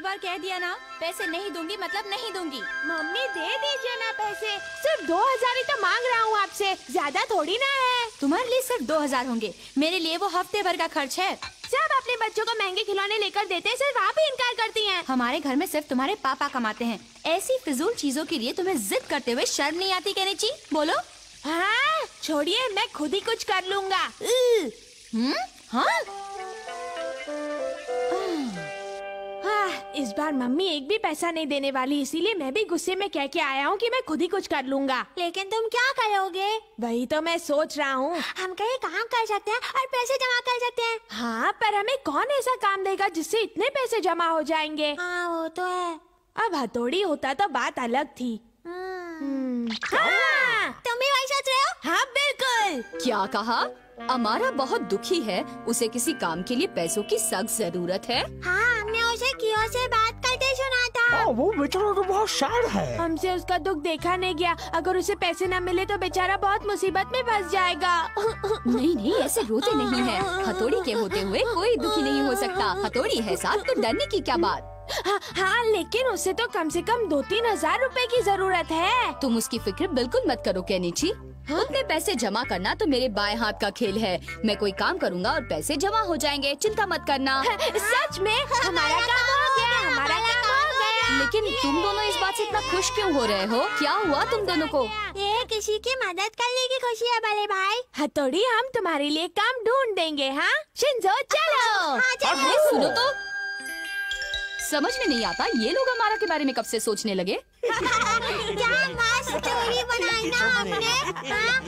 बार कह दिया ना, पैसे नहीं दूंगी मतलब नहीं दूंगी। मम्मी दे दीजिए ना पैसे, सिर्फ 2000 ही तो मांग रहा हूँ आपसे, ज्यादा थोड़ी ना है। तुम्हारे लिए सिर्फ 2000 होंगे, मेरे लिए वो हफ्ते भर का खर्च है। सब अपने बच्चों को महंगे खिलौने लेकर देते हैं, सिर्फ आप ही इनकार करती हैं। हमारे घर में सिर्फ तुम्हारे पापा कमाते हैं। ऐसी फिजूल चीजों के लिए तुम्हें जिद करते हुए शर्म नहीं आती केनिची? बोलो। हाँ छोड़िए, मैं खुद ही कुछ कर लूँगा। हाँ? इस बार मम्मी एक भी पैसा नहीं देने वाली, इसीलिए मैं भी गुस्से में कह के आया हूँ कि मैं खुद ही कुछ कर लूँगा। लेकिन तुम क्या करोगे? वही तो मैं सोच रहा हूँ। हम कहीं काम कर सकते हैं और पैसे जमा कर सकते हैं। हाँ, पर हमें कौन ऐसा काम देगा जिससे इतने पैसे जमा हो जाएंगे? हाँ वो तो है। अब हथौड़ी होता तो बात अलग थी। हाँ, तुम भी वही सोच रहे हो? हाँ बिल्कुल। क्या कहा? अमारा बहुत दुखी है, उसे किसी काम के लिए पैसों की सख्त जरूरत है। हाँ, हमने उसे कियो से बात करते सुना था। वो बेचारा तो बहुत सैड है। हमसे उसका दुख देखा नहीं गया, अगर उसे पैसे न मिले तो बेचारा बहुत मुसीबत में फंस जाएगा। नहीं नहीं, ऐसे रोते नहीं है। हथौड़ी के होते हुए कोई दुखी नहीं हो सकता। हथौड़ी है साथ तो डरने की क्या बात। हाँ, लेकिन उसे तो कम से कम 2-3 हजार रुपए की जरूरत है। तुम उसकी फिक्र बिल्कुल मत करो केनिची। उतने पैसे जमा करना तो मेरे बाएं हाथ का खेल है। मैं कोई काम करूँगा और पैसे जमा हो जाएंगे, चिंता मत करना। सच में हमारा काम हो गया, हमारा काम हो गया। लेकिन तुम दोनों इस बात से इतना खुश क्यों हो रहे हो? क्या हुआ तुम दोनों को? ये किसी की मदद करने की खुशी है बड़े भाई। हथौड़ी, हम तुम्हारे लिए काम ढूंढ देंगे। हाँ शिंजो, चलो। अरे सुनो तो, समझ में नहीं आता ये लोग हमारा के बारे में कब से सोचने लगे। क्या मस्त स्टोरी बनाई ना हमने। हाँ?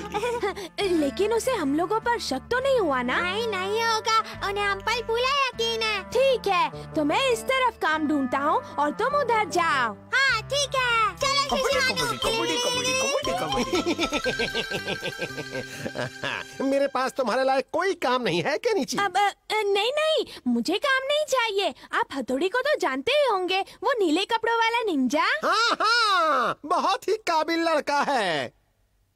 लेकिन उसे हम लोगों पर शक तो नहीं हुआ ना? नहीं होगा, उन्हें हम पर पूरा यकीन है। ठीक है, तो मैं इस तरफ काम ढूंढता हूँ और तुम उधर जाओ। हाँ ठीक है, चलो मेरे पास तुम्हारे लायक कोई काम नहीं है केनिची। अब नहीं नहीं, मुझे काम नहीं चाहिए। आप हथौड़ी को तो जानते ही होंगे, वो नीले कपड़ों वाला निंजा। हाँ हाँ, बहुत ही काबिल लड़का है।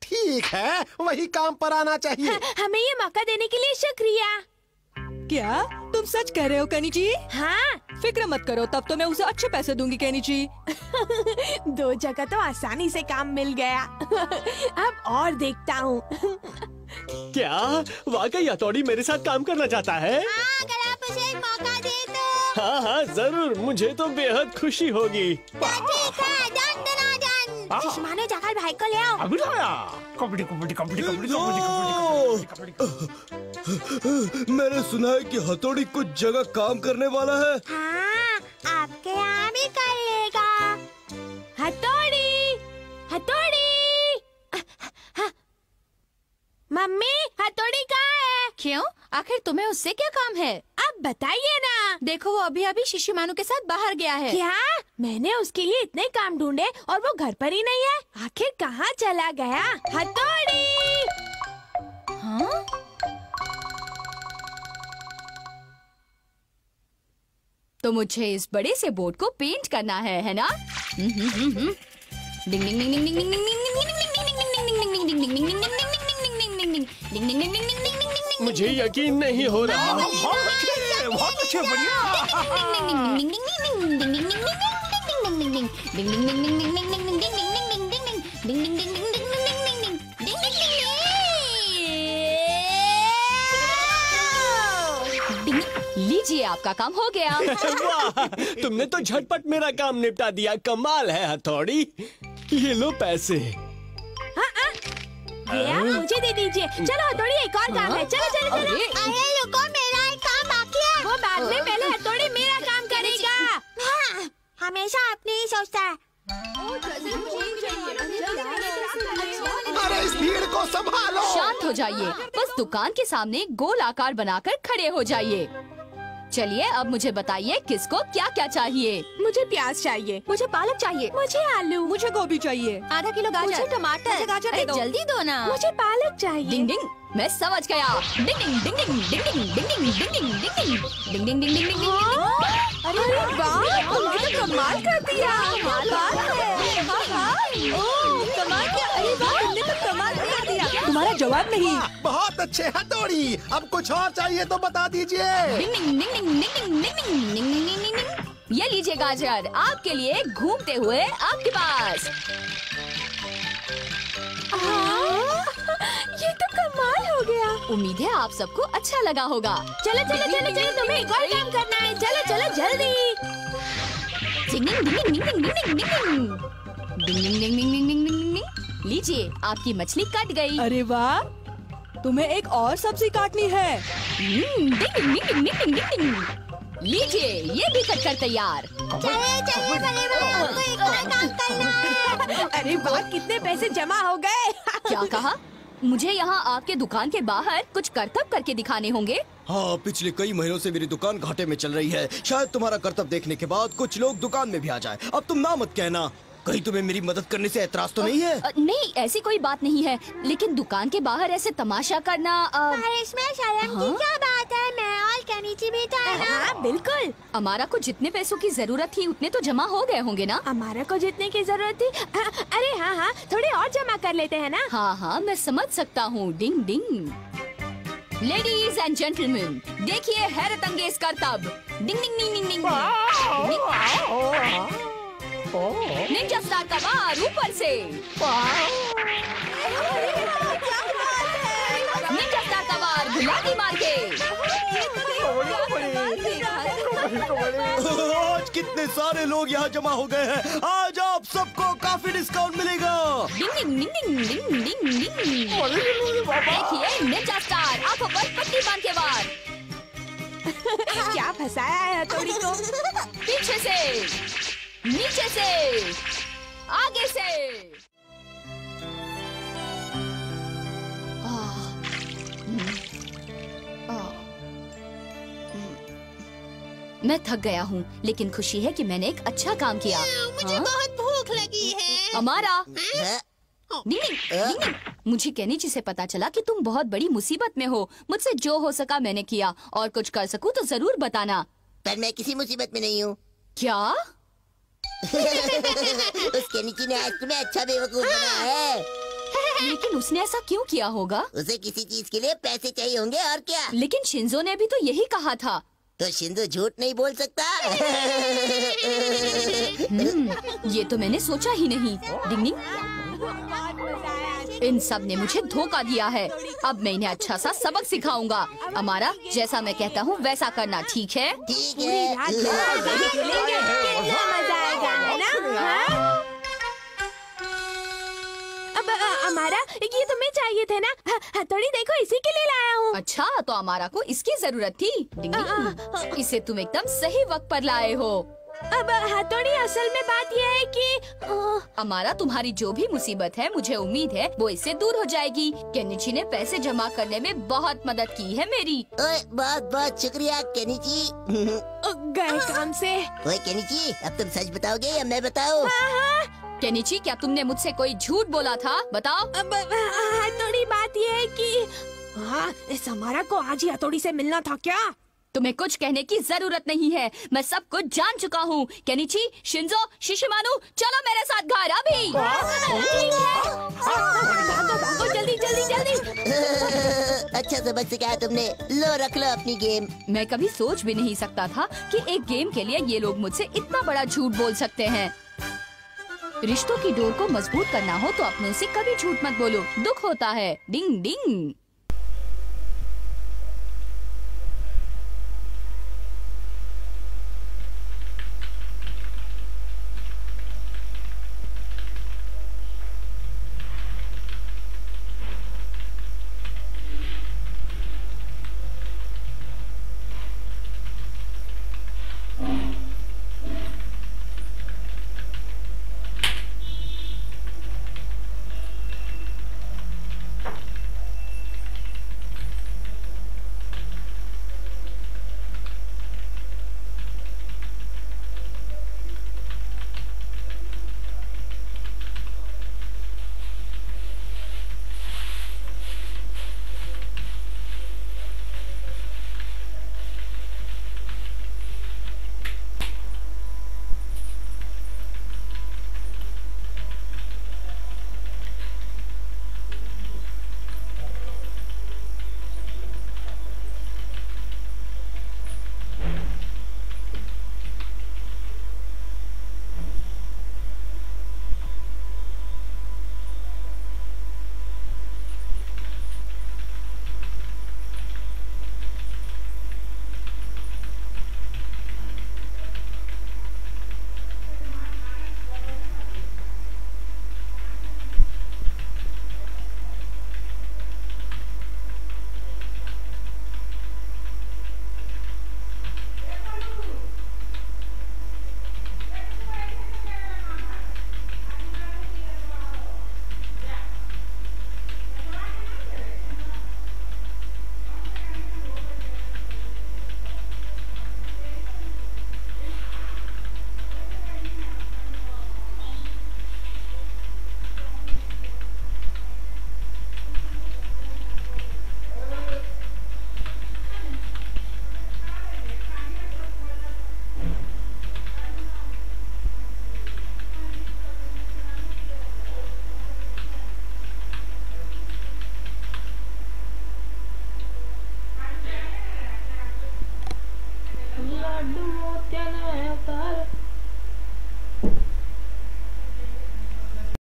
ठीक है, वही काम पर आना चाहिए। हमें ये मौका देने के लिए शुक्रिया। क्या तुम सच कह रहे हो केनिची? हाँ। फिक्र मत करो, तब तो मैं उसे अच्छे पैसे दूंगी केनिची। 2 जगह तो आसानी से काम मिल गया। अब और देखता हूँ। क्या वाकई हथौड़ी मेरे साथ काम करना चाहता है? हाँ, अगर आप उसे एक मौका दे तो। हाँ हाँ जरूर, मुझे तो बेहद खुशी होगी। ठीक है, डन डन। शिशुमानो जाकर भाई को ले आओ। अभी लाया। कबड्डी कबड्डी कबड्डी कबड्डी मैंने सुना है कि हथौड़ी कुछ जगह काम करने वाला है। हाँ, आपके यहाँ भी कर लेगा। हथौड़ी, हथौड़ी। मम्मी, हथौड़ी कहाँ है? क्यों? आखिर तुम्हें उससे क्या काम है? अब बताइए ना। देखो वो अभी अभी शिशुमानु के साथ बाहर गया है। क्या? मैंने उसके लिए इतने काम ढूंढे और वो घर पर ही नहीं है। आखिर कहाँ चला गया? हथौड़ी। हाँ? तो मुझे इस बड़े से बोर्ड को पेंट करना है ना? मुझे यकीन नहीं हो रहा। बहुत अच्छे बढ़िया। लीजिए, आपका काम हो गया। वाह, तुमने तो झटपट मेरा काम निपटा दिया। कमाल है हथौड़ी। ये लो पैसे। ये आप मुझे दे दीजिए। चलो हथौड़ी, एक और काम है। चलो चलो चलो। अरे रुको, मेरा एक काम बाकी है। वो बाद में, पहले हथौड़ी मेरा काम करेगा। हाँ, हमेशा अपनी ही सोचता है। अरे इस भीड़ को संभालो। शांत हो जाइए, बस दुकान के सामने गोल आकार बनाकर खड़े हो जाइए। चलिए अब मुझे बताइए किसको क्या क्या चाहिए। मुझे प्याज चाहिए। मुझे पालक चाहिए। मुझे आलू। मुझे गोभी चाहिए। आधा किलो गाजर। मुझे टमाटर। मुझे गाजर अरे दे दो। जल्दी दो ना। मुझे पालक चाहिए। डिंग डिंग, मैं समझ गया। डिंग डिंग डिंग डिंग डिंग डिंग डिंग डिंग डिंग डिंग डिंग डिंग डिंग डिंग डिंग। अरे वाह, तुमने तो कमाल कर दिया। कमाल है। ओह, कमाल किया। अरे वाह, तुमने तो कमाल कर दिया। तुम्हारा जवाब नहीं। बहुत अच्छे हथौड़ी। अब कुछ और चाहिए तो बता दीजिए। डिंग डिंग डिंग डिंग डिंग डिंग डिंग डिंग डिंग डिंग डिंग डिंग। ये लीजिए गाजर, आपके लिए घूमते हुए आपके पास। ये तो कमाल हो गया। उम्मीद है आप सबको अच्छा लगा होगा। चलो चलो चलो चलो, तुम्हें एक और काम करना है। चलो चलो जल्दी। डिंग डिंग डिंग डिंग डिंग डिंग डिंग डिंग डिंग डिंग डिंग डिंग डिंग डिंग डिंग। लीजिए, आपकी मछली कट गई। अरे वाह, तुम्हें एक और सब्जी काटनी है। डिंग डिंग डिंग डिंग डिंग डिंग। लीजिए, ये भी कट कर तैयार। चलिए चलिए बड़े भाई, हमको एक और काम करना है। अरे वाह, कितने पैसे जमा हो गए। क्या कहा? मुझे यहाँ आपके दुकान के बाहर कुछ करतब करके दिखाने होंगे। हाँ, पिछले कई महीनों से मेरी दुकान घाटे में चल रही है। शायद तुम्हारा करतब देखने के बाद कुछ लोग दुकान में भी आ जाए। अब तुम ना मत कहना। कहीं तुम्हें मेरी मदद करने से ऐतराज तो नहीं है? नहीं, ऐसी कोई बात नहीं है, लेकिन दुकान के बाहर ऐसे तमाशा करना पर इसमें शर्म की क्या बात है? मैं और केनिची भी था ना। हाँ बिल्कुल। अमारा को जितने पैसों की जरूरत थी उतने तो जमा हो गए होंगे ना? हमारा को जितने की जरूरत थी। अरे हाँ हाँ, थोड़े और जमा कर लेते हैं ना। हाँ हाँ, मैं समझ सकता हूँ। डिंग डिंग। लेडीज एंड जेंटलमैन, देखिए हैरत अंगेज करतब। डिंग डिंग डिंग डिंग डिंग। निंजा स्टार का वार ऊपर से। निंजा स्टार का वार गुलाबी मार के। आज कितने सारे लोग यहाँ जमा हो गए हैं। आज आप सबको काफी डिस्काउंट मिलेगा। डिंग डिंग डिंग डिंग डिंग डिंग डिंग। देखिए निंजा स्टार आंखों पर पट्टी बांध के वार। क्या फंसाया है हथौड़ी को? पीछे से, नीचे से, आगे से। मैं थक गया हूँ, लेकिन खुशी है कि मैंने एक अच्छा काम किया। मुझे बहुत भूख लगी है। हमारा मुझे केनिची से पता चला कि तुम बहुत बड़ी मुसीबत में हो। मुझसे जो हो सका मैंने किया, और कुछ कर सकूं तो जरूर बताना। पर मैं किसी मुसीबत में नहीं हूँ। क्या? उस केनिची ने आज तुम्हें अच्छा बेवकूफ बनाया है। लेकिन उसने ऐसा क्यों किया होगा? उसे किसी चीज के लिए पैसे चाहिए होंगे, और क्या। लेकिन शिंजो ने भी तो यही कहा था। तो शिंजो झूठ नहीं बोल सकता। ये तो मैंने सोचा ही नहीं। डिंग इन सब ने मुझे धोखा दिया है। अब मैं इन्हें अच्छा सा सबक सिखाऊंगा। हमारा जैसा मैं कहता हूँ वैसा करना, ठीक है? ठीक पूरी रात खेलेंगे, कितना मजा आएगा, है ना? हाँ? अब हमारा ये तुम्हें चाहिए थे ना? हथौड़ी देखो, इसी के लिए लाया हूँ। अच्छा, तो हमारा को इसकी जरूरत थी। डिंग इसे तुम एकदम सही वक्त पर लाए हो। अब हथौड़ी, असल में बात यह है कि हमारा तुम्हारी जो भी मुसीबत है, मुझे उम्मीद है वो इससे दूर हो जाएगी। केनिची ने पैसे जमा करने में बहुत मदद की है मेरी। ओए, बहुत बहुत शुक्रिया केनिची। गए काम से। ओए केनिची, अब तुम सच बताओगे या मैं बताऊं? केनिची, क्या तुमने मुझसे कोई झूठ बोला था? बताओ। अब हथौड़ी, बात यह है कि इस हमारा को आज ही हथौड़ी से मिलना था क्या? तुम्हें कुछ कहने की जरूरत नहीं है, मैं सब कुछ जान चुका हूँ। केनिची, शिंजो, शिशिमानु, चलो मेरे साथ घर अभी। भागो भागो, जल्दी जल्दी जल्दी। अच्छा सबक सिखाया तुमने। लो, रख लो अपनी गेम। मैं कभी सोच भी नहीं सकता था कि एक गेम के लिए ये लोग मुझसे इतना बड़ा झूठ बोल सकते हैं। रिश्तों की डोर को मजबूत करना हो तो अपनों से कभी झूठ मत बोलो, दुख होता है। डिंग डिंग। लाडू मोत्याने अवतार